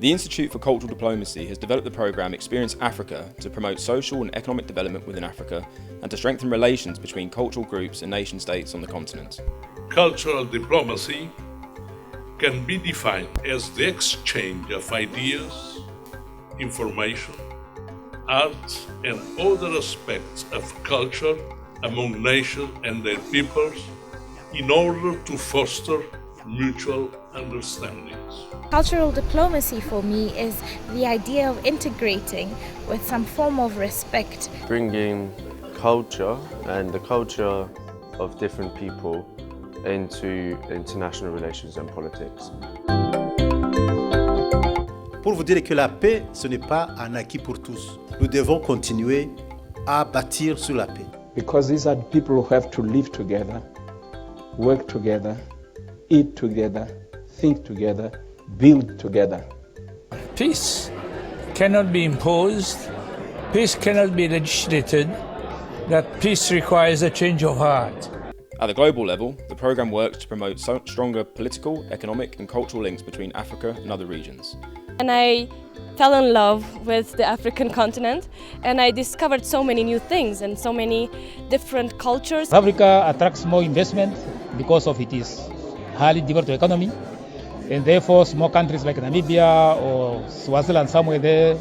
The Institute for Cultural Diplomacy has developed the programme Experience Africa to promote social and economic development within Africa and to strengthen relations between cultural groups and nation states on the continent. Cultural diplomacy can be defined as the exchange of ideas, information, art and other aspects of culture among nations and their peoples in order to foster mutual understandings. Cultural diplomacy for me is the idea of integrating with some form of respect. Bringing culture and the culture of different people into international relations and politics. Pour vous dire que la paix, ce n'est pas un acquis pour tous. Nous devons continuer à bâtir sur la paix. Because these are people who have to live together, work together, eat together, think together, build together. Peace cannot be imposed, peace cannot be legislated, that peace requires a change of heart. At the global level, the programme works to promote stronger political, economic and cultural links between Africa and other regions. And I fell in love with the African continent and I discovered so many new things and so many different cultures. Africa attracts more investment because of its highly developed economy, and therefore small countries like Namibia or Swaziland somewhere there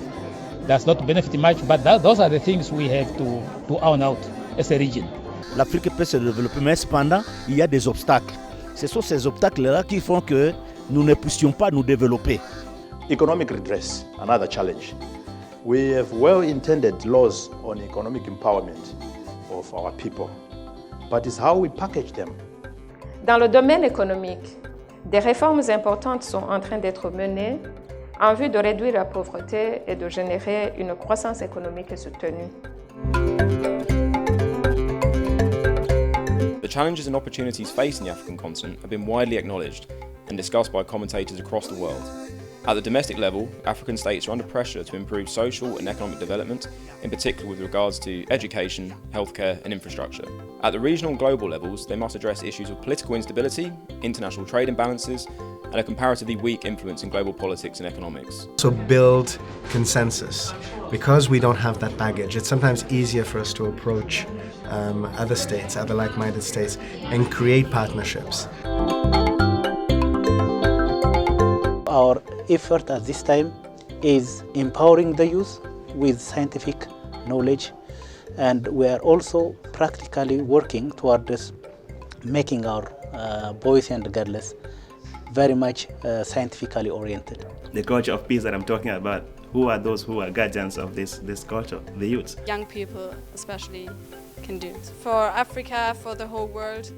does not benefit much, but those are the things we have to iron out as a region. L'Afrique peut se développer, mais cependant, il y a des obstacles. Ce sont ces obstacles-là qui font que nous ne puissions pas nous développer. Economic redress, another challenge. We have well-intended laws on economic empowerment of our people, but it's how we package them. Dans le domaine économique, des réformes importantes sont en train d'être menées en vue de réduire la pauvreté et de générer une croissance économique soutenue. The challenges and opportunities facing the African continent have been widely acknowledged and discussed by commentators across the world. At the domestic level, African states are under pressure to improve social and economic development, in particular with regards to education, healthcare and infrastructure. At the regional and global levels, they must address issues of political instability, international trade imbalances, and a comparatively weak influence in global politics and economics. So build consensus. Because we don't have that baggage, it's sometimes easier for us to approach other states, other like-minded states, and create partnerships. Our effort at this time is empowering the youth with scientific knowledge, and we are also practically working toward this, making our boys and girls very much scientifically oriented. The culture of peace that I'm talking about, who are those who are guardians of this culture? The youth. Young people especially can do it. For Africa, for the whole world.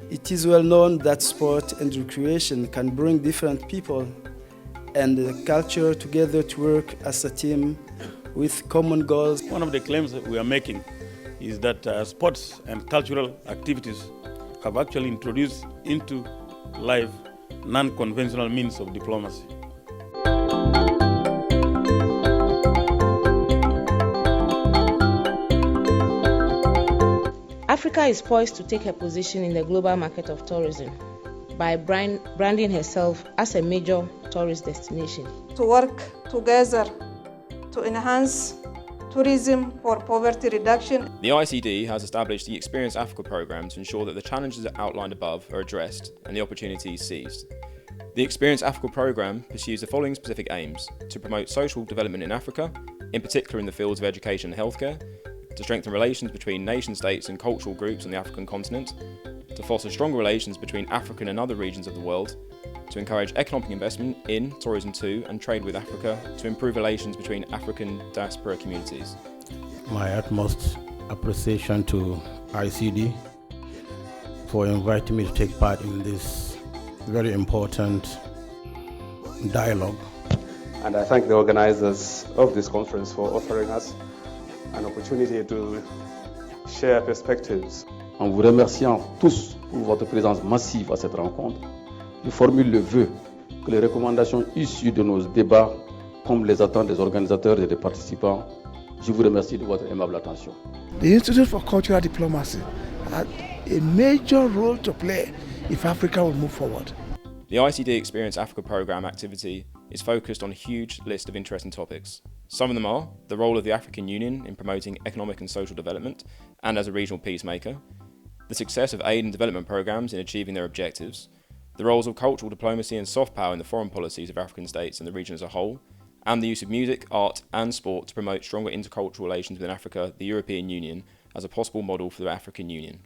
It is well known that sport and recreation can bring different people and the culture together to work as a team with common goals. One of the claims that we are making is that sports and cultural activities have actually introduced into life non-conventional means of diplomacy. Africa is poised to take a position in the global market of tourism by branding herself as a major tourist destination. To work together to enhance tourism for poverty reduction. The ICD has established the Experience Africa programme to ensure that the challenges outlined above are addressed and the opportunities seized. The Experience Africa programme pursues the following specific aims: to promote social development in Africa, in particular in the fields of education and healthcare, to strengthen relations between nation states and cultural groups on the African continent, to foster stronger relations between African and other regions of the world, to encourage economic investment in, tourism to, and trade with Africa, to improve relations between African diaspora communities. My utmost appreciation to ICD for inviting me to take part in this very important dialogue. And I thank the organizers of this conference for offering us an opportunity to share perspectives. En vous remerciant tous pour votre présence massive à cette rencontre, je formule le vœu que les recommandations issues de nos débats, comme les attentes des organisateurs et des participants, je vous remercie de votre aimable attention. The Institute for Cultural Diplomacy had a major role to play if Africa will move forward. The ICD Experience Africa programme activity is focused on a huge list of interesting topics. Some of them are the role of the African Union in promoting economic and social development and as a regional peacemaker, the success of aid and development programmes in achieving their objectives, the roles of cultural diplomacy and soft power in the foreign policies of African states and the region as a whole, and the use of music, art and sport to promote stronger intercultural relations within Africa, the European Union, as a possible model for the African Union.